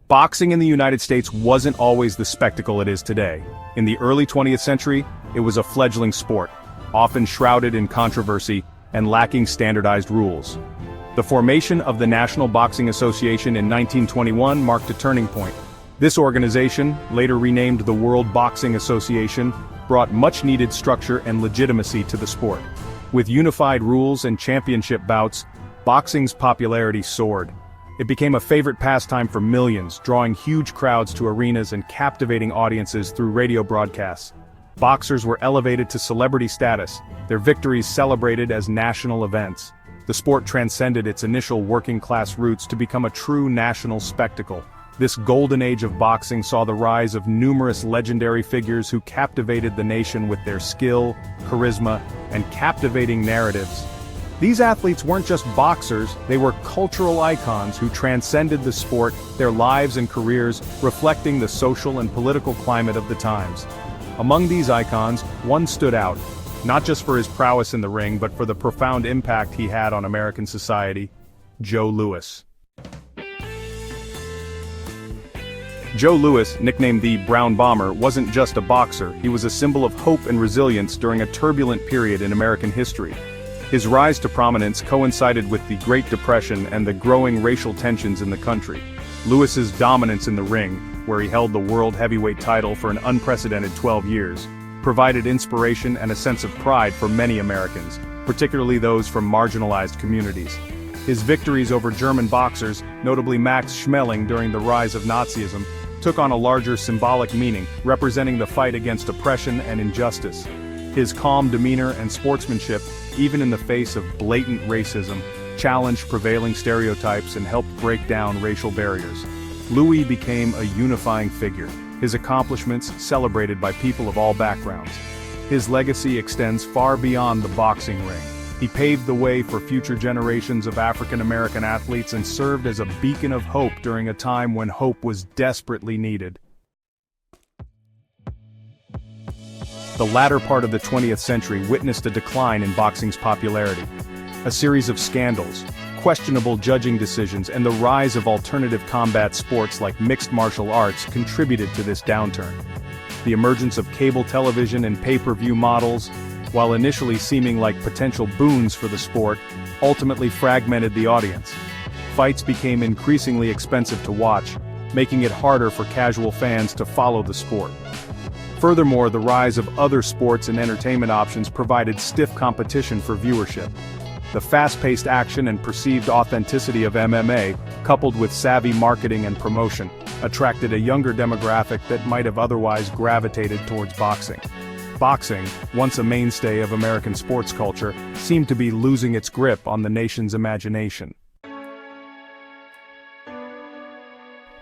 Boxing in the United States wasn't always the spectacle it is today. In the early 20th century, it was a fledgling sport, often shrouded in controversy and lacking standardized rules. The formation of the National Boxing Association in 1921 marked a turning point. This organization, later renamed the World Boxing Association, brought much-needed structure and legitimacy to the sport. With unified rules and championship bouts, boxing's popularity soared. It became a favorite pastime for millions, drawing huge crowds to arenas and captivating audiences through radio broadcasts. Boxers were elevated to celebrity status, their victories celebrated as national events. The sport transcended its initial working-class roots to become a true national spectacle. This golden age of boxing saw the rise of numerous legendary figures who captivated the nation with their skill, charisma, and captivating narratives. These athletes weren't just boxers, they were cultural icons who transcended the sport, their lives and careers reflecting the social and political climate of the times. Among these icons, one stood out, not just for his prowess in the ring but for the profound impact he had on American society: Joe Louis. Joe Louis, nicknamed the Brown Bomber, wasn't just a boxer, he was a symbol of hope and resilience during a turbulent period in American history. His rise to prominence coincided with the Great Depression and the growing racial tensions in the country. Louis's dominance in the ring, where he held the world heavyweight title for an unprecedented 12 years, provided inspiration and a sense of pride for many Americans, particularly those from marginalized communities. His victories over German boxers, notably Max Schmeling during the rise of Nazism, took on a larger symbolic meaning, representing the fight against oppression and injustice. His calm demeanor and sportsmanship, even in the face of blatant racism, challenged prevailing stereotypes and helped break down racial barriers. Louis became a unifying figure, his accomplishments celebrated by people of all backgrounds. His legacy extends far beyond the boxing ring. He paved the way for future generations of African American athletes and served as a beacon of hope during a time when hope was desperately needed. The latter part of the 20th century witnessed a decline in boxing's popularity. A series of scandals, questionable judging decisions, and the rise of alternative combat sports like mixed martial arts contributed to this downturn. The emergence of cable television and pay-per-view models, while initially seeming like potential boons for the sport, ultimately fragmented the audience. Fights became increasingly expensive to watch, making it harder for casual fans to follow the sport. Furthermore, the rise of other sports and entertainment options provided stiff competition for viewership. The fast-paced action and perceived authenticity of MMA, coupled with savvy marketing and promotion, attracted a younger demographic that might have otherwise gravitated towards boxing. Boxing, once a mainstay of American sports culture, seemed to be losing its grip on the nation's imagination.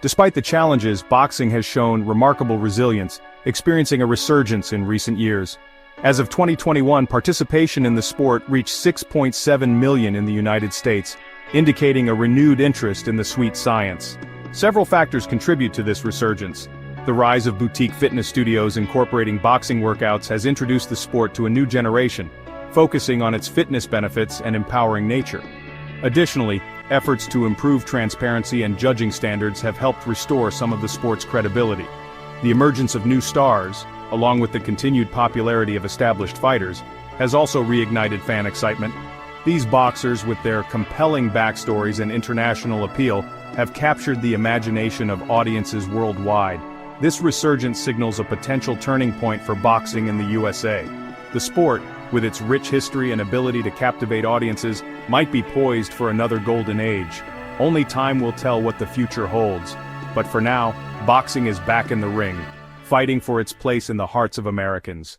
Despite the challenges, boxing has shown remarkable resilience, experiencing a resurgence in recent years. As of 2021, participation in the sport reached 6.7 million in the United States, indicating a renewed interest in the sweet science. Several factors contribute to this resurgence. The rise of boutique fitness studios incorporating boxing workouts has introduced the sport to a new generation, focusing on its fitness benefits and empowering nature. Additionally, efforts to improve transparency and judging standards have helped restore some of the sport's credibility. The emergence of new stars, along with the continued popularity of established fighters, has also reignited fan excitement. These boxers, with their compelling backstories and international appeal, have captured the imagination of audiences worldwide. This resurgence signals a potential turning point for boxing in the USA. The sport, with its rich history and ability to captivate audiences, might be poised for another golden age. Only time will tell what the future holds. But for now, boxing is back in the ring, fighting for its place in the hearts of Americans.